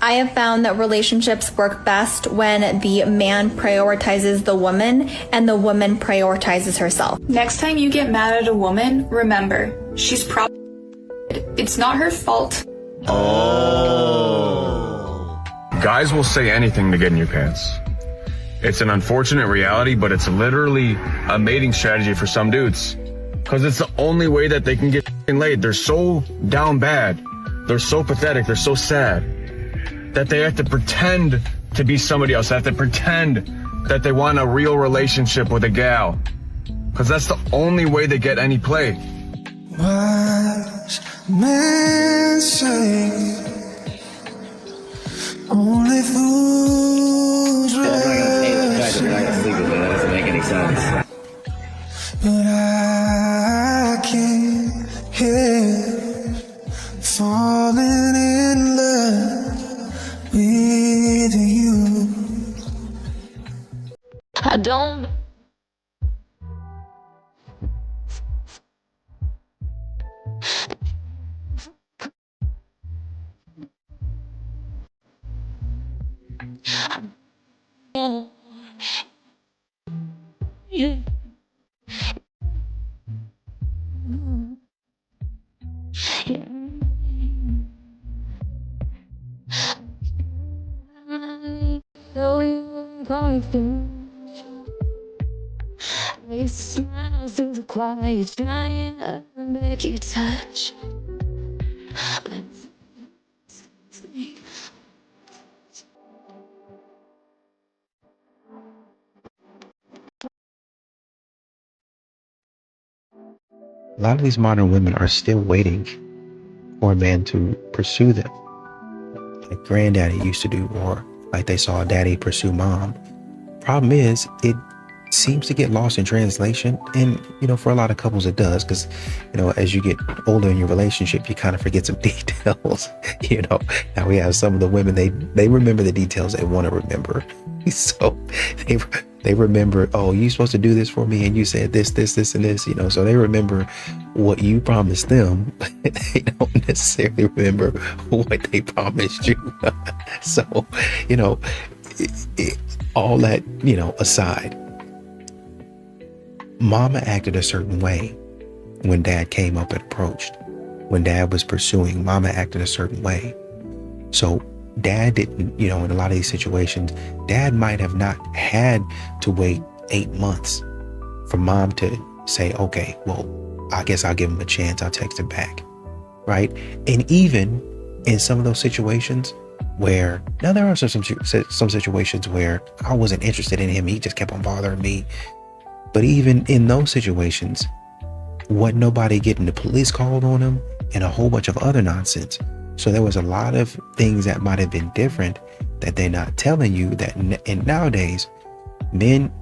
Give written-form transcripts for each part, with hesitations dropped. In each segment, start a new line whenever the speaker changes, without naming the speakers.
I have found that relationships work best when the man prioritizes the woman and the woman prioritizes herself.
Next time you get mad at a woman, remember, she's probably... It's not her fault.
Oh. Guys will say anything to get in your pants. It's an unfortunate reality, but it's literally a mating strategy for some dudes. Because it's the only way that they can get laid. They're so down bad. They're so pathetic. They're so sad that they have to pretend to be somebody else. They have to pretend that they want a real relationship with a gal. Because that's the only way they get any play.
Wise men say only fools rush.
You're not gonna sleep with me. That doesn't make any sense.
But I can't help falling in love with you.
I don't. Yeah. I smile through the quiet, trying to make you touch.
A lot of these modern women are still waiting for a man to pursue them, like granddaddy used to do, or like they saw daddy pursue mom. Problem is, it seems to get lost in translation, and for a lot of couples it does, because as you get older in your relationship, you kind of forget some details. Now we have some of the women, they remember the details they want to remember. So they remember, oh, you're supposed to do this for me, and you said this, and this, so they remember what you promised them. They don't necessarily remember what they promised you. So, all that, aside, mama acted a certain way when dad came up and approached. When dad was pursuing, mama acted a certain way. So dad didn't, in a lot of these situations, dad might have not had to wait 8 months for mom to say, okay, well, I guess I'll give him a chance. I'll text him back. Right. And even in some of those situations where, now there are some situations where I wasn't interested in him. He just kept on bothering me. But even in those situations, wasn't nobody getting the police called on him and a whole bunch of other nonsense. So there was a lot of things that might have been different that they're not telling you, that and nowadays, men,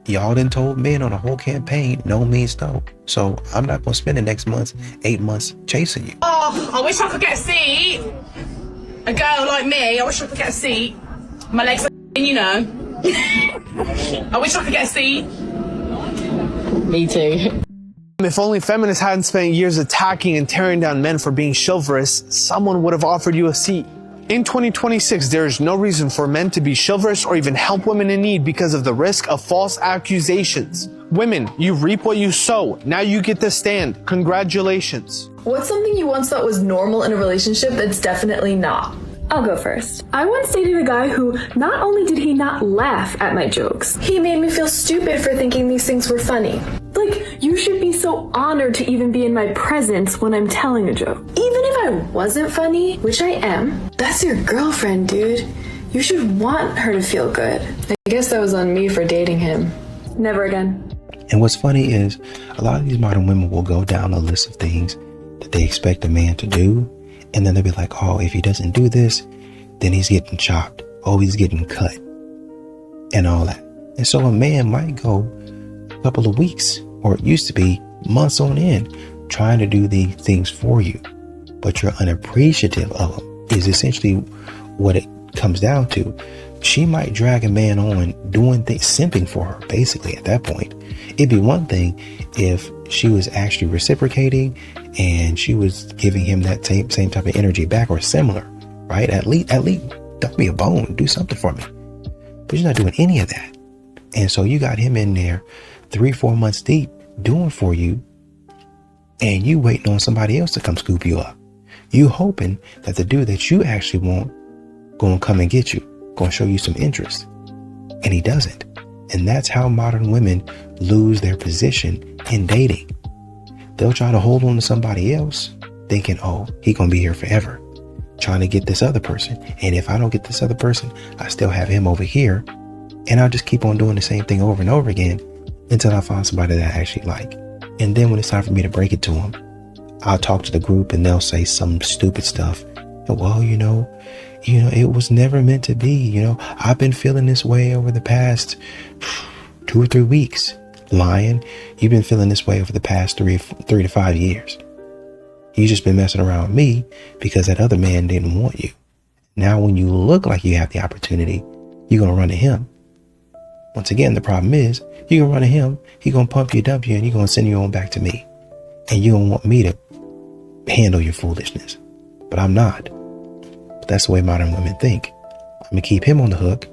y'all done told men on a whole campaign, no means no. So I'm not going to spend the next 8 months chasing you.
Oh, I wish I could get a seat. A girl like me, I wish I could get a seat. My legs are I wish I could get a seat.
Me too. If only feminists hadn't spent years attacking and tearing down men for being chivalrous, someone would have offered you a seat. In 2026, there is no reason for men to be chivalrous or even help women in need because of the risk of false accusations. Women, you reap what you sow. Now you get to stand. Congratulations.
What's something you once thought was normal in a relationship that's definitely not? I'll go first. I once dated a guy who not only did he not laugh at my jokes, he made me feel stupid for thinking these things were funny. Like, you should be so honored to even be in my presence when I'm telling a joke. Even if I wasn't funny, which I am, that's your girlfriend, dude. You should want her to feel good. I guess that was on me for dating him. Never again.
And what's funny is a lot of these modern women will go down a list of things that they expect a man to do. And then they'll be like, oh, if he doesn't do this, then he's getting chopped. Oh, he's getting cut and all that. And so a man might go a couple of weeks, or it used to be months on end, trying to do the things for you, but you're unappreciative of them, is essentially what it comes down to. She might drag a man on doing things, simping for her, basically, at that point. It'd be one thing if she was actually reciprocating and she was giving him that same type of energy back, or similar, right? At least throw me a bone, do something for me. But you're not doing any of that. And so you got him in there 3-4 months deep doing for you, and you waiting on somebody else to come scoop you up. You hoping that the dude that you actually want gonna come and get you, gonna show you some interest. And he doesn't. And that's how modern women lose their position in dating. They'll try to hold on to somebody else thinking, oh, he gonna be here forever, trying to get this other person. And if I don't get this other person, I still have him over here. And I'll just keep on doing the same thing over and over again until I find somebody that I actually like. And then when it's time for me to break it to them, I'll talk to the group and they'll say some stupid stuff. Well, you know, it was never meant to be. I've been feeling this way over the past 2 or 3 weeks. Lying. You've been feeling this way over the past 3 to 5 years. You just been messing around with me because that other man didn't want you. Now, when you look like you have the opportunity, you're going to run to him. Once again, the problem is you're going to run to him. He's going to pump you, dump you, and he's going to send you on back to me. And you don't want me to handle your foolishness. But I'm not. But that's the way modern women think. I'm going to keep him on the hook,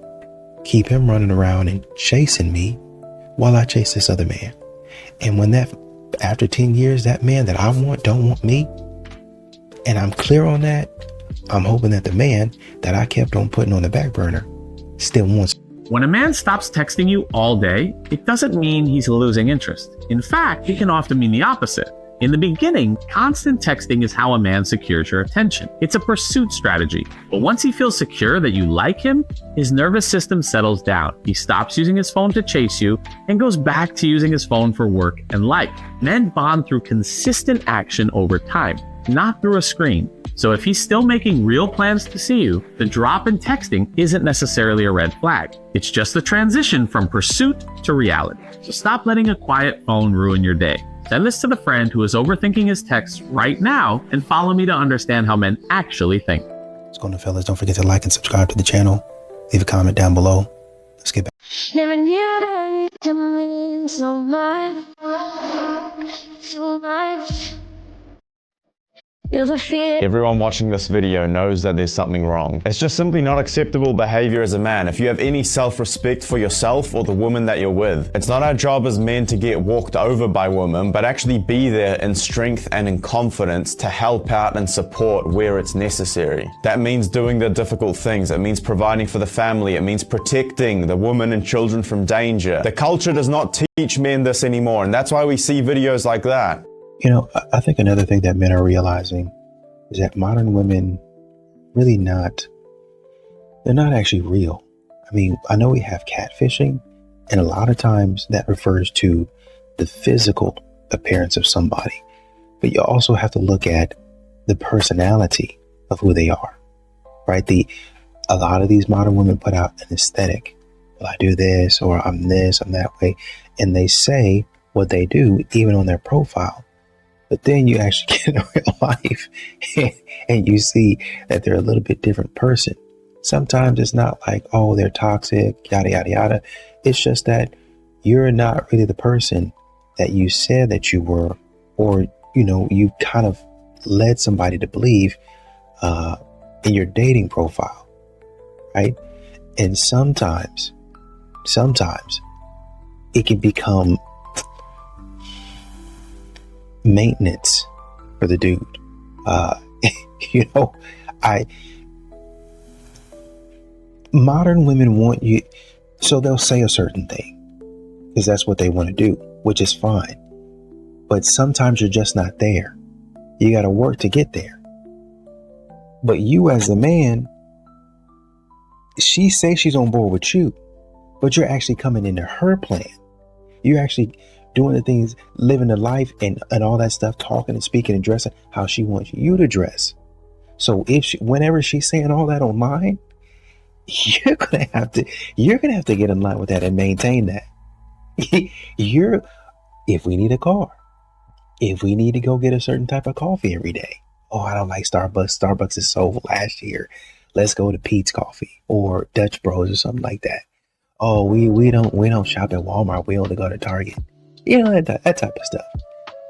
keep him running around and chasing me while I chase this other man. And when after 10 years, that man that I want don't want me, and I'm clear on that, I'm hoping that the man that I kept on putting on the back burner still wants.
When a man stops texting you all day, it doesn't mean he's losing interest. In fact, it can often mean the opposite. In the beginning, constant texting is how a man secures your attention. It's a pursuit strategy. But once he feels secure that you like him, his nervous system settles down. He stops using his phone to chase you and goes back to using his phone for work and life. Men bond through consistent action over time, not through a screen. So if he's still making real plans to see you, the drop in texting isn't necessarily a red flag. It's just the transition from pursuit to reality. So stop letting a quiet phone ruin your day. Send this to the friend who is overthinking his texts right now and follow me to understand how men actually think.
What's going on, fellas? Don't forget to like and subscribe to the channel. Leave a comment down below. Let's get back.
Never knew that it could mean so much, so much.
Everyone watching this video knows that there's something wrong. It's just simply not acceptable behavior as a man if you have any self-respect for yourself or the woman that you're with. It's not our job as men to get walked over by women, but actually be there in strength and in confidence to help out and support where it's necessary. That means doing the difficult things. It means providing for the family. It means protecting the women and children from danger. The culture does not teach men this anymore, and that's why we see videos like that.
I think another thing that men are realizing is that modern women they're not actually real. I mean, I know we have catfishing, and a lot of times that refers to the physical appearance of somebody, but you also have to look at the personality of who they are, right? A lot of these modern women put out an aesthetic. Well, I do this, or I'm this, I'm that way. And they say what they do, even on their profile. But then you actually get in real life and you see that they're a little bit different person. Sometimes it's not like, oh, they're toxic, yada, yada, yada. It's just that you're not really the person that you said that you were, or, you kind of led somebody to believe in your dating profile, right? And sometimes it can become maintenance for the dude. Modern women want you, so they'll say a certain thing because that's what they want to do, which is fine. But sometimes you're just not there. You got to work to get there. But you as a man, she says she's on board with you, but you're actually coming into her plan. You're actually doing the things, living the life and all that stuff, talking and speaking and dressing how she wants you to dress. So whenever she's saying all that online, you're gonna have to get in line with that and maintain that. If we need a car, if we need to go get a certain type of coffee every day, oh, I don't like Starbucks. Starbucks is sold last year. Let's go to Pete's Coffee or Dutch Bros or something like that. Oh, we don't shop at Walmart. We only go to Target. That type of stuff.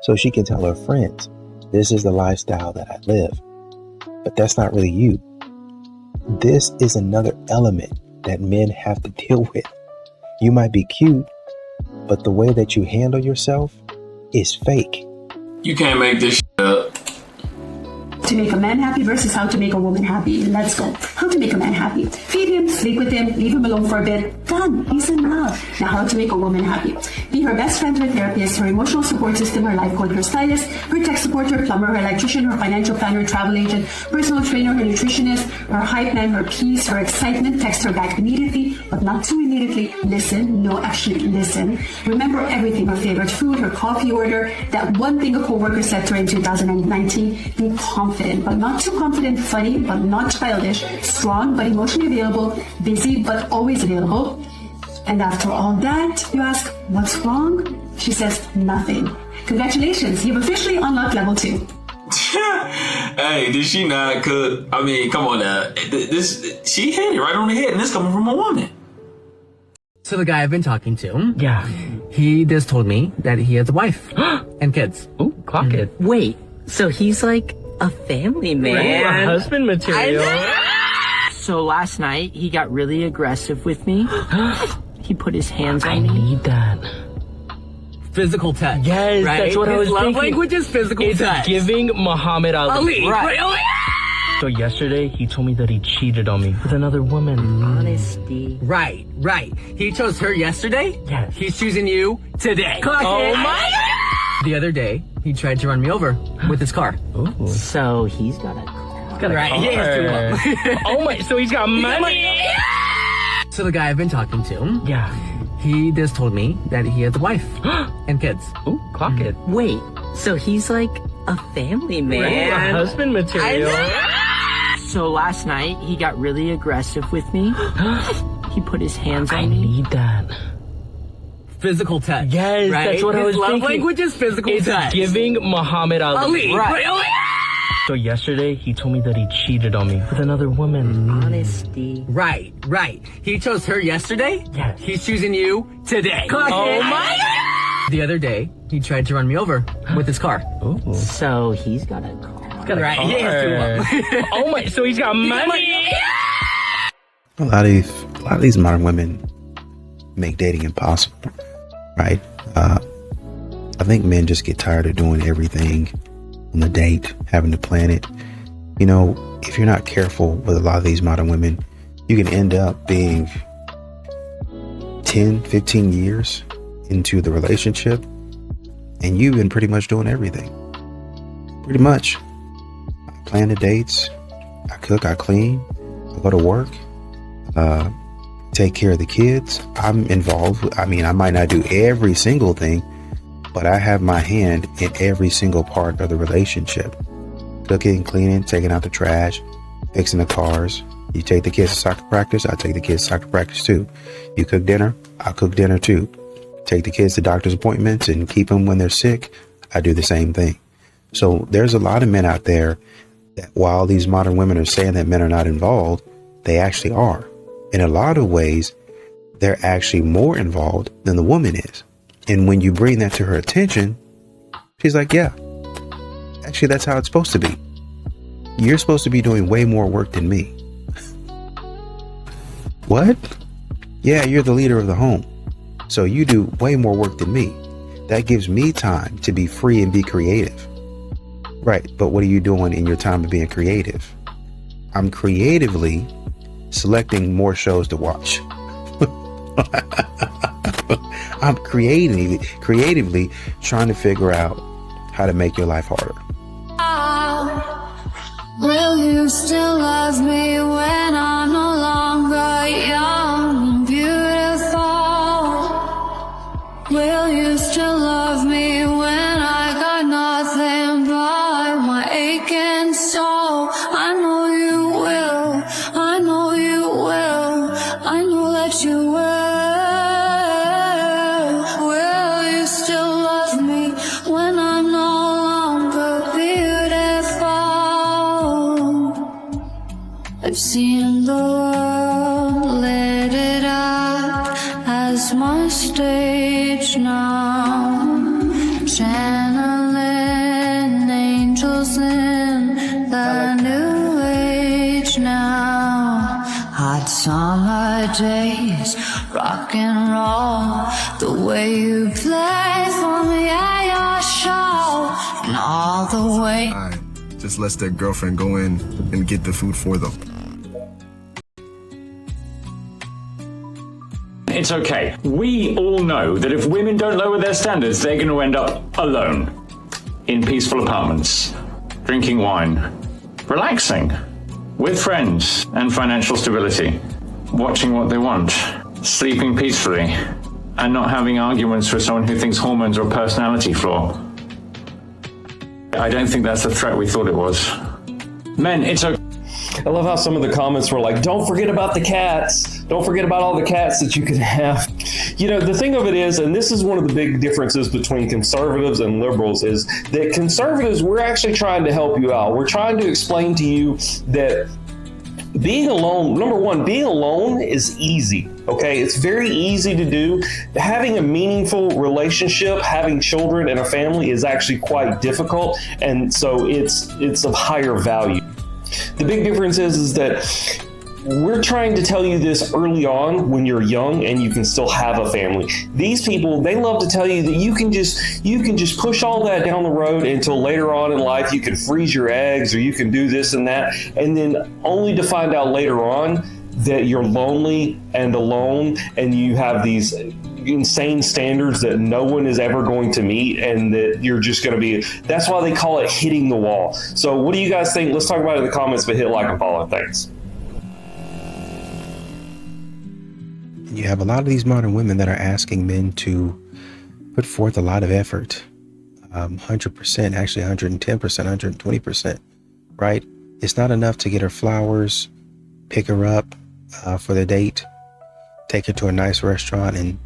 So she can tell her friends, this is the lifestyle that I live. But that's not really you. this is another element that men have to deal with. You might be cute, but the way that you handle yourself is fake.
You can't make this shit up.
To make a man happy versus how to make a woman happy. Let's go. How to make a man happy. Feed him, sleep with him, leave him alone for a bit. Done. He's in love. Now how to make a woman happy. Be her best friend, her therapist, her emotional support system, her life coach, her stylist, her tech support, her plumber, her electrician, her financial planner, travel agent, personal trainer, her nutritionist, her hype man, her peace, her excitement. Text her back immediately, but not too immediately. Listen. No, actually listen. Remember everything. Her favorite food, her coffee order, that one thing a coworker said to her in 2019. Be confident, but not too confident, funny, but not childish, strong, but emotionally available, busy, but always available. And after all that, you ask, what's wrong? She says, nothing. Congratulations, you've officially unlocked level 2.
Hey, did she not cook? I mean, come on now. She hit it right on the head, and this coming from a woman.
So the guy I've been talking to, yeah, he just told me that he has a wife and kids. Ooh, clock it.
Wait, so he's like a family man.
Right, husband material.
So last night, he got really aggressive with me. He put his hands on me.
I need that. Physical touch. Yes, right? That's what I was thinking. His love language is physical touch. It's giving Muhammad Ali. Right. So yesterday, he told me that he cheated on me with another woman.
Honesty.
Right. He chose her yesterday? Yes. He's choosing you today. Oh my God! The other day, he tried to run me over with his car.
Ooh. So he's got a car.
Right, he has two. Oh my, so he's got money. So the guy I've been talking to, yeah, he just told me that he has a wife and kids. Ooh, clock it.
Wait, so he's like a family man.
Right, husband material.
So last night, he got really aggressive with me. He put his hands on me.
I need that. Physical touch. Yes, right? That's what I was thinking. His love language is physical touch. It's giving Muhammad Ali. Right. So yesterday, he told me that he cheated on me with another woman.
Honesty.
Right. He chose her yesterday? Yes. He's choosing you today. Oh my God! The other day, he tried to run me over with his car.
Ooh. So he's got a car.
Right, he has two. Oh my, so he's got money.
A lot of these modern women make dating impossible, right? I think men just get tired of doing everything on the date, having to plan it. You know, if you're not careful with a lot of these modern women, you can end up being 10, 15 years into the relationship, and you've been pretty much doing everything. Pretty much. I plan the dates, I cook, I clean, I go to work, take care of the kids. I'm involved. I mean, I might not do every single thing, but I have my hand in every single part of the relationship. Cooking, cleaning, taking out the trash, fixing the cars. You take the kids to soccer practice, I take the kids to soccer practice too. You cook dinner, I cook dinner too. Take the kids to doctor's appointments and keep them when they're sick, I do the same thing. So there's a lot of men out there that while these modern women are saying that men are not involved, they actually are. In a lot of ways, they're actually more involved than the woman is. And when you bring that to her attention, she's like, yeah, actually, that's how it's supposed to be. You're supposed to be doing way more work than me. What? Yeah, you're the leader of the home. So you do way more work than me. That gives me time to be free and be creative. Right, but what are you doing in your time of being creative? I'm creatively selecting more shows to watch. I'm creatively trying to figure out how to make your life harder.
Will you still love me when I'm no longer young and beautiful? Will you still love me when I got nothing but my aching soul? I know you will, I know you will, I know that you will. Will you still love me when I'm no longer beautiful? I've seen the world lit it up as my stage now, channeling angels in the new age now. hot summer days, rock and roll, the way you play for me at your show, and all the way.
Just lets their girlfriend go in and get the food for them.
It's okay. We all know that if women don't lower their standards, they're going to end up alone in peaceful apartments, drinking wine, relaxing with friends and financial stability, watching what they want, sleeping peacefully, and not having arguments with someone who thinks hormones are a personality flaw. I don't think that's the threat we thought it was. Men, it's okay.
I love how some of the comments were like, don't forget about the cats. Don't forget about all the cats that you could have. You know, the thing of it is, and this is one of the big differences between conservatives and liberals, is that conservatives, we're actually trying to help you out. We're trying to explain to you that being alone, number one, being alone is easy. Okay, it's very easy to do. Having a meaningful relationship, having children and a family is actually quite difficult, and so it's of higher value. The big difference is that we're trying to tell you this early on when you're young and you can still have a family. These people, they love to tell you that you can just push all that down the road until later on in life you can freeze your eggs or you can do this and that, and then only to find out later on that you're lonely and alone and you have these insane standards that no one is ever going to meet, and that you're just going to be, that's why they call it hitting the wall. So what do you guys think? Let's talk about it in the comments, but hit like and follow. Thanks.
You have a lot of these modern women that are asking men to put forth a lot of effort, 100%, actually 110%, 120%, right? It's not enough to get her flowers, pick her up for the date, take her to a nice restaurant and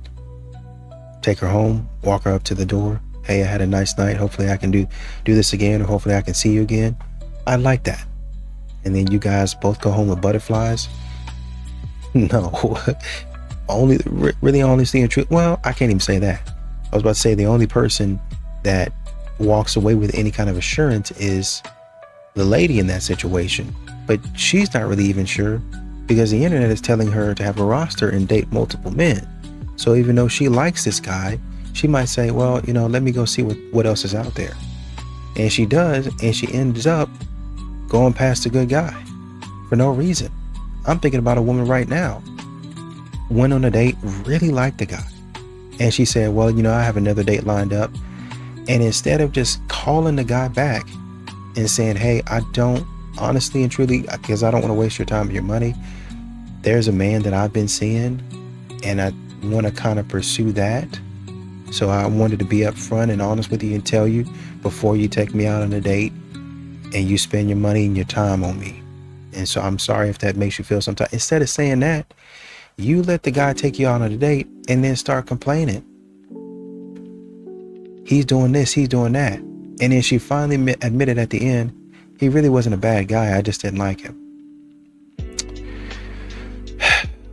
take her home, walk her up to the door. Hey, I had a nice night. Hopefully I can do this again, or hopefully I can see you again. I like that. And then you guys both go home with butterflies? No. Really only seeing truth. Well, I can't even say that. I was about to say the only person that walks away with any kind of assurance is the lady in that situation. But she's not really even sure, because the internet is telling her to have a roster and date multiple men. So even though she likes this guy, she might say, well, you know, let me go see what else is out there. And she does, and she ends up going past a good guy for no reason. I'm thinking about a woman right now. Went on a date, really liked the guy. And she said, well, you know, I have another date lined up. And instead of just calling the guy back and saying, hey, I don't, honestly and truly, because I don't want to waste your time and your money, there's a man that I've been seeing and I want to kind of pursue that. So I wanted to be upfront and honest with you and tell you before you take me out on a date and you spend your money and your time on me. And so I'm sorry if that makes you feel some type. Instead of saying that, you let the guy take you out on a date and then start complaining. He's doing this, he's doing that. And then she finally admitted at the end, he really wasn't a bad guy, I just didn't like him.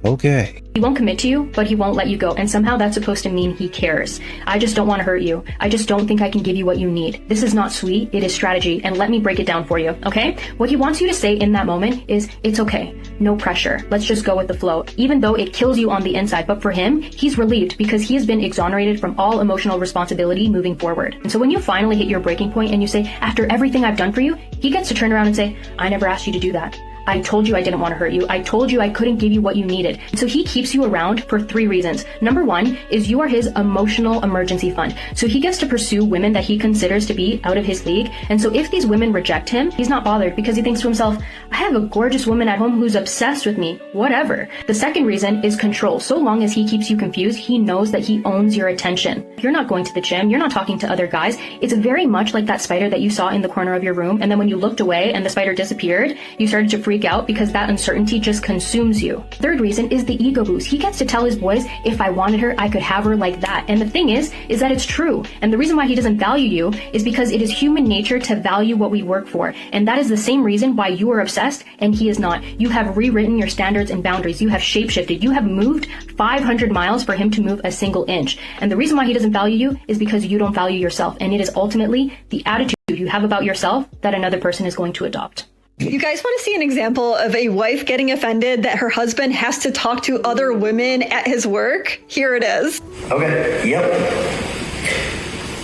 Okay.
He won't commit to you, but he won't let you go. And somehow that's supposed to mean he cares. I just don't want to hurt you. I just don't think I can give you what you need. This is not sweet. It is strategy. And let me break it down for you, okay? What he wants you to say in that moment is, it's okay. No pressure. Let's just go with the flow. Even though it kills you on the inside. But for him, he's relieved because he has been exonerated from all emotional responsibility moving forward. And so when you finally hit your breaking point and you say, after everything I've done for you, he gets to turn around and say, I never asked you to do that. I told you I didn't want to hurt you. I told you I couldn't give you what you needed. So he keeps you around for 3 reasons. Number 1 is you are his emotional emergency fund. So he gets to pursue women that he considers to be out of his league. And so if these women reject him, he's not bothered because he thinks to himself, I have a gorgeous woman at home who's obsessed with me. Whatever. The second reason is control. So long as he keeps you confused, he knows that he owns your attention. You're not going to the gym. You're not talking to other guys. It's very much like that spider that you saw in the corner of your room. And then when you looked away and the spider disappeared, you started to freak out because that uncertainty just consumes you. Third reason is the ego boost. He gets to tell his boys, if I wanted her, I could have her like that. And the thing is that it's true. And the reason why he doesn't value you is because it is human nature to value what we work for. And that is the same reason why you are obsessed and he is not. You have rewritten your standards and boundaries. You have shapeshifted. You have moved 500 miles for him to move a single inch. And the reason why he doesn't value you is because you don't value yourself. And it is ultimately the attitude you have about yourself that another person is going to adopt.
You guys want to see an example of a wife getting offended that her husband has to talk to other women at his work? Here it is.
Okay, yep.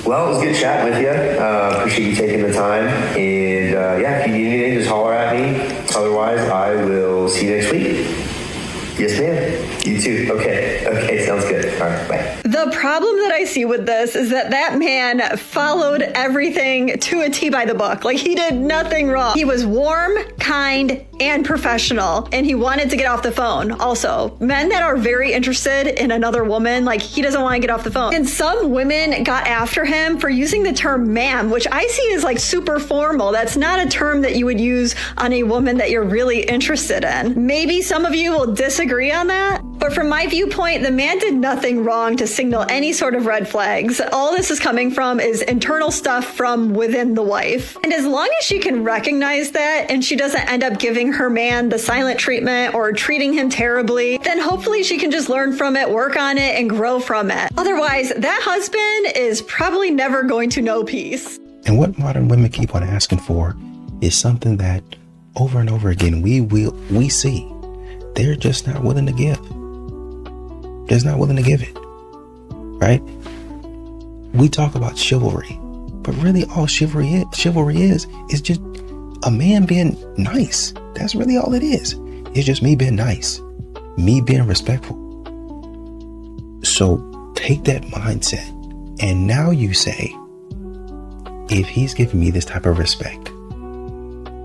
Well, it was good chatting with you. Appreciate you taking the time. And yeah, if you need anything, just holler at me. Otherwise, I will see you next week. Yes, ma'am. You too. Okay, sounds good. All right, bye.
The problem that I see with this is that man followed everything to a T by the book. Like, he did nothing wrong. He was warm, kind, and professional, and he wanted to get off the phone. Also, men that are very interested in another woman, like, he doesn't want to get off the phone. And some women got after him for using the term ma'am, which I see as like super formal. That's not a term that you would use on a woman that you're really interested in. Maybe some of you will disagree on that, but from my viewpoint, the man did nothing wrong to signal any sort of red flags. All this is coming from is internal stuff from within the wife. And as long as she can recognize that and she doesn't end up giving her man the silent treatment or treating him terribly, then hopefully she can just learn from it, work on it, and grow from it. Otherwise, that husband is probably never going to know peace.
And what modern women keep on asking for is something that over and over again we see. They're just not willing to give. They're not willing to give it. Right? We talk about chivalry, but really all chivalry is just a man being nice. That's really all it is. It's just me being nice, me being respectful. So take that mindset, and now you say, if he's giving me this type of respect,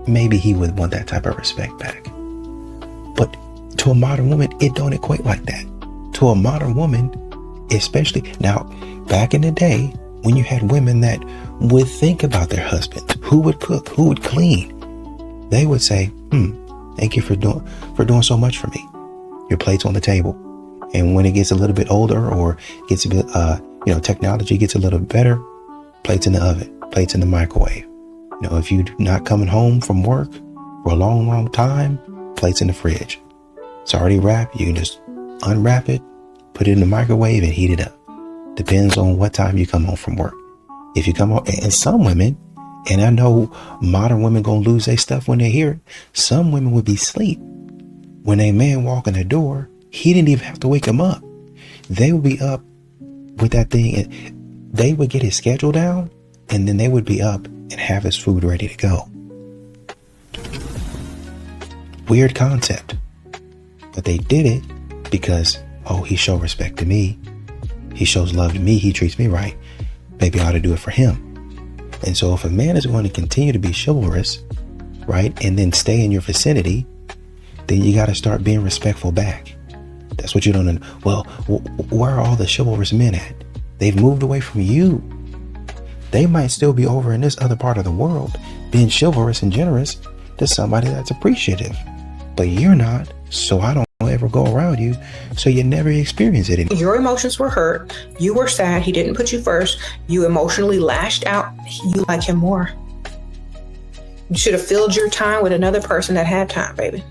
maybe he would want that type of respect back. But to a modern woman, it don't equate like that. To a modern woman, especially now, back in the day when you had women that would think about their husbands, who would cook, who would clean, they would say, thank you for doing so much for me. Your plate's on the table. And when it gets a little bit older, or gets a bit, technology gets a little bit better, plates in the oven, plates in the microwave. If you're not coming home from work for a long, long time, plates in the fridge. It's already wrapped. You can just unwrap it, put it in the microwave, and heat it up. Depends on what time you come home from work. If you come home, and some women, and I know modern women gonna lose their stuff when they hear it, some women would be asleep. When a man walk in the door, he didn't even have to wake him up. They would be up with that thing, and they would get his schedule down, and then they would be up and have his food ready to go. Weird concept. But they did it because, he shows respect to me. He shows love to me. He treats me right. Maybe I ought to do it for him. And so if a man is going to continue to be chivalrous, right, and then stay in your vicinity, then you got to start being respectful back. That's what you don't know. Well, where are all the chivalrous men at? They've moved away from you. They might still be over in this other part of the world, being chivalrous and generous to somebody that's appreciative. But you're not, so I don't ever go around you, so you never experience it anymore.
Your emotions were hurt. You were sad. He didn't put you first. You emotionally lashed out. You like him more. You should have filled your time with another person that had time, baby.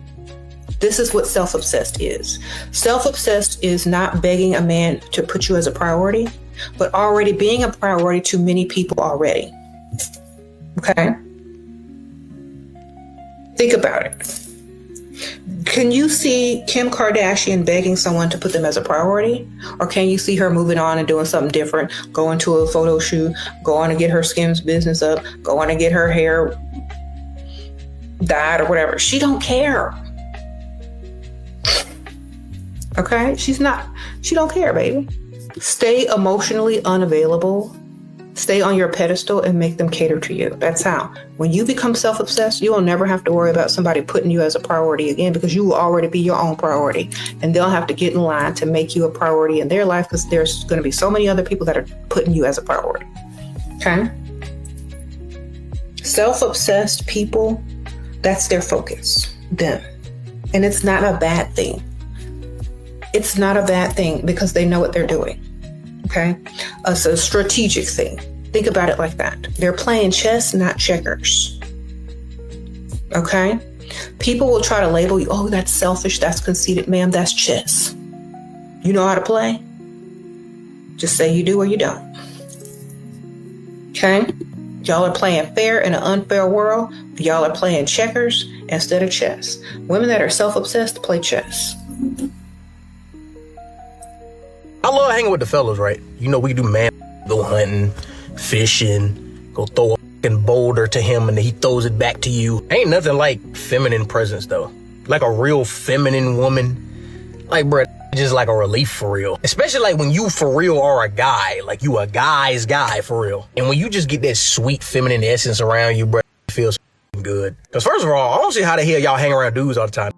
This is what self-obsessed is. Self-obsessed is not begging a man to put you as a priority, but already being a priority to many people already. Okay? Think about it. Can you see Kim Kardashian begging someone to put them as a priority? Or can you see her moving on and doing something different, going to a photo shoot, going to get her Skims business up, going to get her hair dyed or whatever? She don't care. Okay? She don't care, baby. Stay emotionally unavailable. Stay on your pedestal and make them cater to you. That's how. When you become self-obsessed, you will never have to worry about somebody putting you as a priority again, because you will already be your own priority. And they'll have to get in line to make you a priority in their life, because there's going to be so many other people that are putting you as a priority. Okay? Self-obsessed people, that's their focus. Them. And it's not a bad thing. It's not a bad thing because they know what they're doing. Okay? It's a strategic thing. Think about it like that. They're playing chess, not checkers. Okay? People will try to label you, oh, that's selfish, that's conceited. Ma'am, that's chess. You know how to play? Just say you do or you don't. Okay? Y'all are playing fair in an unfair world. Y'all are playing checkers instead of chess. Women that are self-obsessed play chess.
I love hanging with the fellas, right? You know, we do go hunting, fishing, go throw a fucking boulder to him and he throws it back to you. Ain't nothing like feminine presence, though. Like a real feminine woman. Like, bruh, just like a relief for real. Especially like when you for real are a guy. Like you a guy's guy for real. And when you just get that sweet feminine essence around you, bruh, it feels good. Because first of all, I don't see how the hell y'all hang around dudes all the time.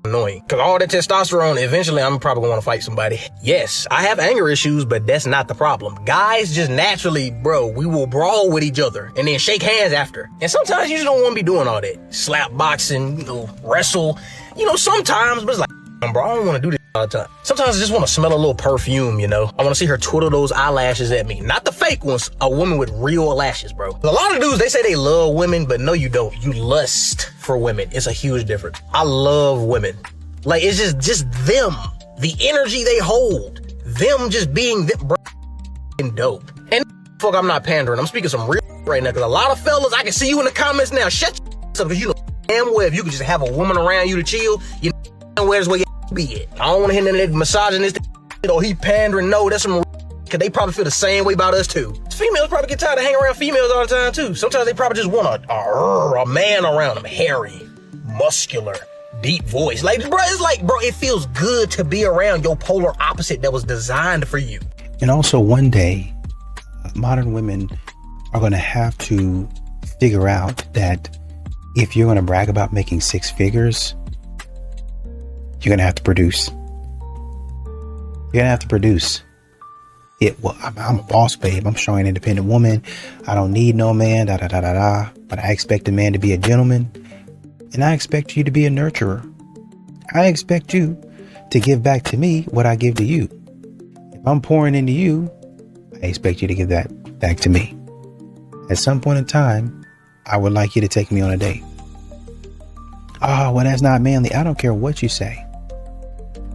Annoying. Because all that testosterone, eventually I'm probably going to want to fight somebody. Yes, I have anger issues, but that's not the problem. Guys just naturally, bro, we will brawl with each other and then shake hands after. And sometimes you just don't want to be doing all that. Slap boxing, you know, wrestle. You know, sometimes, but it's like, bro, I don't want to do this all the time. Sometimes I just want to smell a little perfume, you know? I want to see her twiddle those eyelashes at me. Not the fake ones, a woman with real lashes, bro. A lot of dudes, they say they love women, but no, you don't. You lust for women. It's a huge difference. I love women. Like, it's just them. The energy they hold. Them just being them, bro, dope. And fuck, I'm not pandering. I'm speaking some real right now, because a lot of fellas, I can see you in the comments now. Shut up, because you know damn well if you could just have a woman around you to chill, you know where's where you be it. I don't want to hear none of that misogynistic shit or he pandering. No, that's some because they probably feel the same way about us too. Females probably get tired of hanging around females all the time too. Sometimes they probably just want a man around them, hairy, muscular, deep voice. Like, bro, it's like, bro, it feels good to be around your polar opposite that was designed for you.
And also one day, modern women are going to have to figure out that if you're going to brag about making 6 figures, you're gonna have to produce. You're gonna have to produce. Well, I'm a boss, babe. I'm showing an independent woman. I don't need no man. Da da da da da. But I expect a man to be a gentleman, and I expect you to be a nurturer. I expect you to give back to me what I give to you. If I'm pouring into you, I expect you to give that back to me. At some point in time, I would like you to take me on a date. Oh, well, that's not manly. I don't care what you say.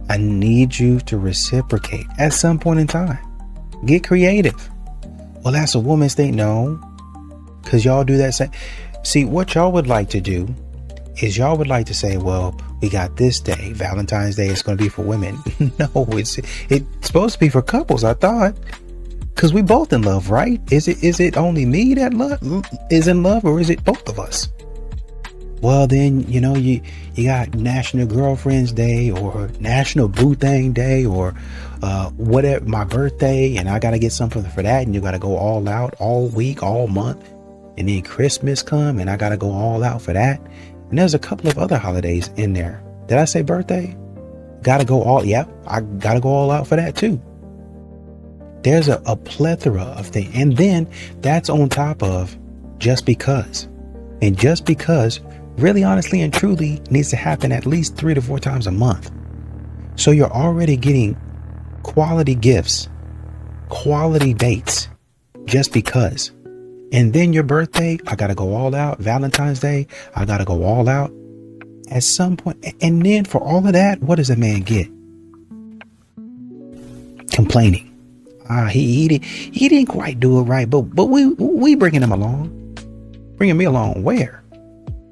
I need you to reciprocate at some point in time. Get creative. Well, that's a woman's thing. No, because y'all do that same. See, what y'all would like to do is y'all would like to say, well, we got this day, Valentine's Day, is going to be for women. No, it's supposed to be for couples, I thought. Because we both in love, right? Is it only me that is in love, or is it both of us? Well, then, you know, you got National Girlfriends Day or National Boo Thing Day or whatever, my birthday, and I got to get something for that. And you got to go all out all week, all month. And then Christmas come and I got to go all out for that. And there's a couple of other holidays in there. Did I say birthday? Got to go all, yeah, I got to go all out for that too. There's a plethora of things. And then that's on top of just because. And just because really, honestly, and truly needs to happen at least 3 to 4 times a month. So you're already getting quality gifts, quality dates, just because. And then your birthday, I got to go all out. Valentine's Day, I got to go all out at some point. And then for all of that, what does a man get? Complaining. He didn't quite do it right, but we bringing him along. Bringing me along where?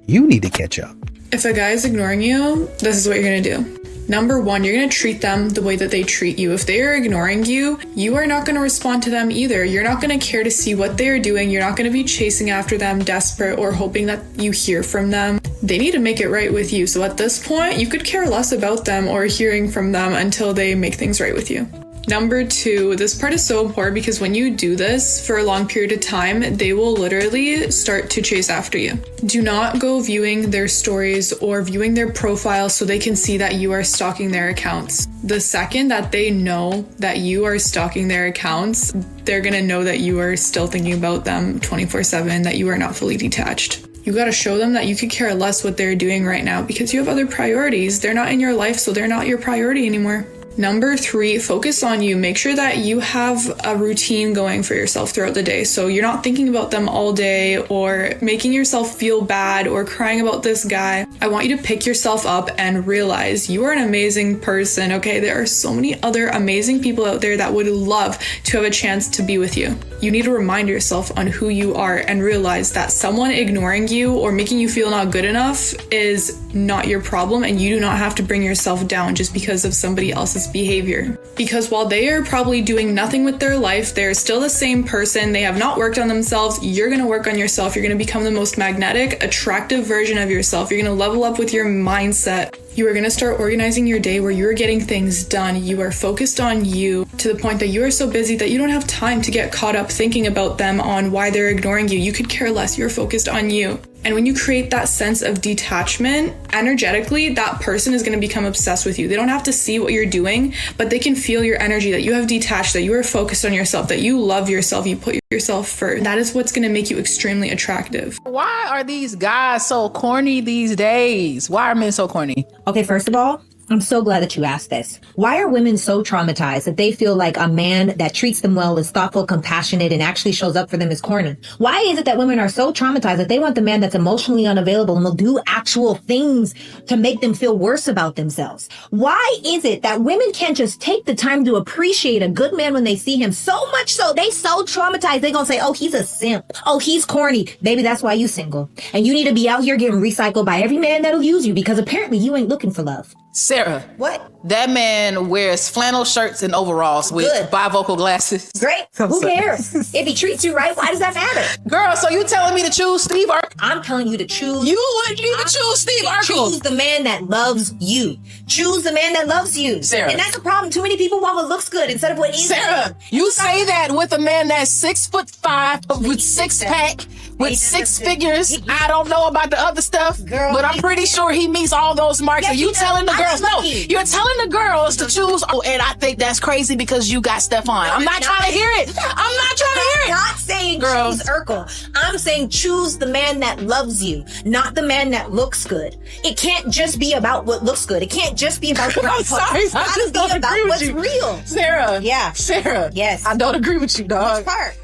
You need to catch up.
If a guy is ignoring you, this is what you're going to do. Number 1, you're going to treat them the way that they treat you. If they are ignoring you, you are not going to respond to them either. You're not going to care to see what they are doing. You're not going to be chasing after them, desperate, or hoping that you hear from them. They need to make it right with you. So at this point, you could care less about them or hearing from them until they make things right with you. Number 2, this part is so important because when you do this for a long period of time, they will literally start to chase after you. Do not go viewing their stories or viewing their profile so they can see that you are stalking their accounts. The second that they know that you are stalking their accounts, they're gonna know that you are still thinking about them 24/7, that you are not fully detached. You gotta show them that you could care less what they're doing right now because you have other priorities. They're not in your life, so they're not your priority anymore. Number 3, focus on you. Make sure that you have a routine going for yourself throughout the day. So you're not thinking about them all day or making yourself feel bad or crying about this guy. I want you to pick yourself up and realize you are an amazing person, okay? There are so many other amazing people out there that would love to have a chance to be with you. You need to remind yourself on who you are and realize that someone ignoring you or making you feel not good enough is not your problem, and you do not have to bring yourself down just because of somebody else's behavior. Because while they are probably doing nothing with their life, they're still the same person, they have not worked on themselves, you're gonna work on yourself, you're gonna become the most magnetic, attractive version of yourself, you're gonna level up with your mindset. You are going to start organizing your day where you are getting things done. You are focused on you to the point that you are so busy that you don't have time to get caught up thinking about them on why they're ignoring you. You could care less. You're focused on you. And when you create that sense of detachment, energetically, that person is going to become obsessed with you. They don't have to see what you're doing, but they can feel your energy, that you have detached, that you are focused on yourself, that you love yourself, you put yourself first. That is what's going to make you extremely attractive.
Why are these guys so corny these days? Why are men so corny?
Okay, first of all, I'm so glad that you asked this. Why are women so traumatized that they feel like a man that treats them well, is thoughtful, compassionate, and actually shows up for them is corny? Why is it that women are so traumatized that they want the man that's emotionally unavailable and will do actual things to make them feel worse about themselves? Why is it that women can't just take the time to appreciate a good man when they see him, so much so they so traumatized they gonna say, oh, he's a simp, oh, he's corny. Baby, that's why you single. And you need to be out here getting recycled by every man that'll use you, because apparently you ain't looking for love.
Sarah.
What?
That man wears flannel shirts and overalls with bifocal glasses.
Great. Who cares? If he treats you right, why does that matter?
Girl, so you telling me to choose Steve Urkel?
I'm telling you to choose.
You want you to choose Steve Urkel.
Choose the man that loves you. Choose the man that loves you.
Sarah.
And that's a problem. Too many people want what looks good instead of what is.
Sarah, you say that with a man that's 6'5", with six-pack, with six figures. I don't know about the other stuff, but I'm pretty sure he meets all those marks. Are you telling the girls? No, you're telling the girls to choose. Oh, and I think that's crazy because you got Stefan. I'm not trying to hear it. I'm not trying to hear it.
I'm not saying choose Urkel. I'm saying choose the man that loves you, not the man that looks good. It can't just be about what looks good. It can't just be about what
I'm sorry,
it's
I just don't agree with
what's
you.
real.
Sarah.
Yeah.
Sarah.
Yes.
I don't agree with you, dog.
Which part?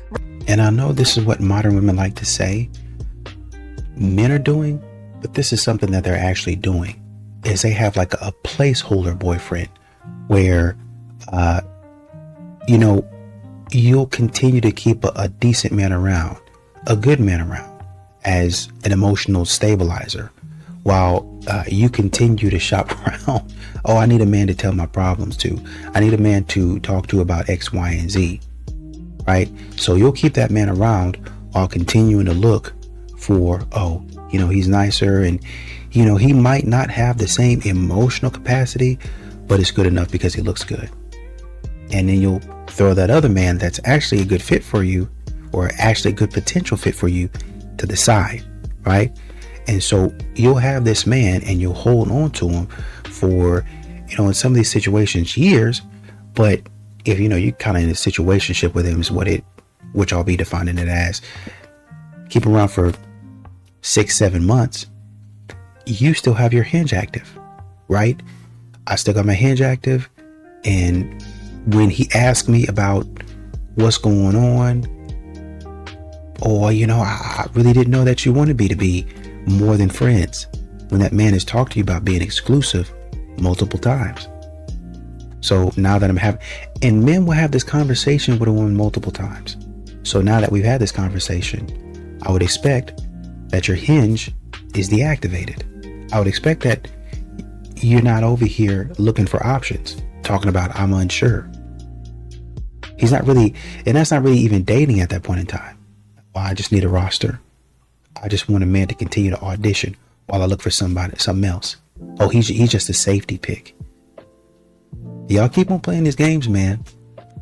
And I know this is what modern women like to say men are doing, but this is something that they're actually doing, is they have like a placeholder boyfriend where, you'll continue to keep a decent man around, a good man around as an emotional stabilizer while you continue to shop around. Oh, I need a man to tell my problems to. I need a man to talk to about X, Y, and Z. Right? So you'll keep that man around while continuing to look for, he's nicer and, he might not have the same emotional capacity, but it's good enough because he looks good. And then you'll throw that other man that's actually a good fit for you, or actually a good potential fit for you, to the side, right? And so you'll have this man and you'll hold on to him for, in some of these situations, years. But if you're kind of in a situationship with him, is which I'll be defining it as, keep him around for 6-7 months, you still have your hinge active, right? I still got my hinge active. And when he asked me about what's going on, or, I really didn't know that you wanted me to be more than friends, when that man has talked to you about being exclusive multiple times. So now that I'm having, and men will have this conversation with a woman multiple times. So now that we've had this conversation, I would expect that your hinge is deactivated. I would expect that you're not over here looking for options, talking about I'm unsure. He's not really, and that's not really even dating at that point in time. Well, I just need a roster. I just want a man to continue to audition while I look for something else. Oh, he's just a safety pick. Y'all keep on playing these games, man.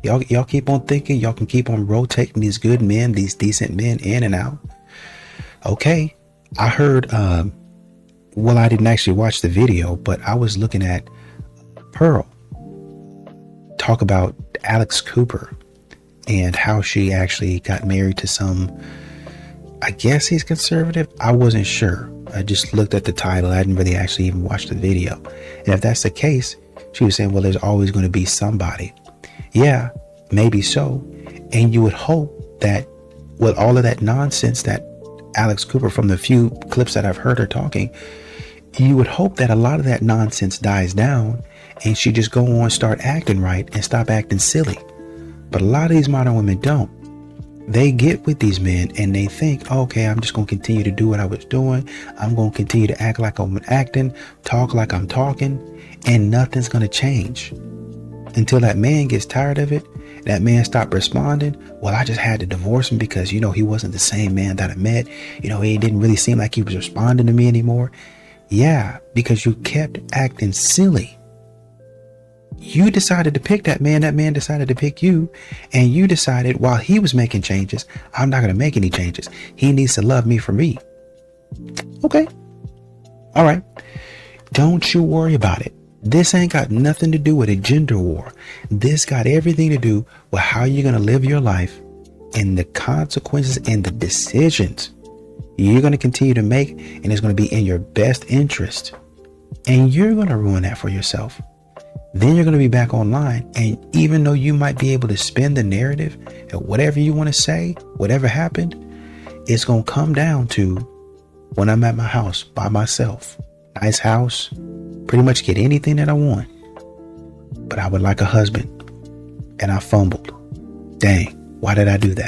Y'all keep on thinking y'all can keep on rotating these good men, these decent men in and out. Okay. I heard, I didn't actually watch the video, but I was looking at Pearl talk about Alex Cooper and how she actually got married to some, I guess he's conservative. I wasn't sure. I just looked at the title. I didn't really actually even watch the video. And if that's the case, she was saying, well, there's always going to be somebody. Yeah, maybe so. And you would hope that with all of that nonsense that Alex Cooper, from the few clips that I've heard her talking, you would hope that a lot of that nonsense dies down and she just go on, start acting right and stop acting silly. But a lot of these modern women don't. They get with these men and they think, okay, I'm just going to continue to do what I was doing. I'm going to continue to act like I'm acting, talk like I'm talking, and nothing's going to change until that man gets tired of it. That man stopped responding. Well, I just had to divorce him because, he wasn't the same man that I met. He didn't really seem like he was responding to me anymore. Yeah, because you kept acting silly. You decided to pick that man decided to pick you, and you decided while he was making changes, I'm not going to make any changes. He needs to love me for me. Okay. All right. Don't you worry about it. This ain't got nothing to do with a gender war. This got everything to do with how you're going to live your life and the consequences and the decisions you're going to continue to make, and it's going to be in your best interest. And you're going to ruin that for yourself. Then you're going to be back online, and even though you might be able to spin the narrative and whatever you want to say, whatever happened, it's going to come down to when I'm at my house by myself. Nice house, pretty much get anything that I want. But I would like a husband, and I fumbled. Dang, why did I do that?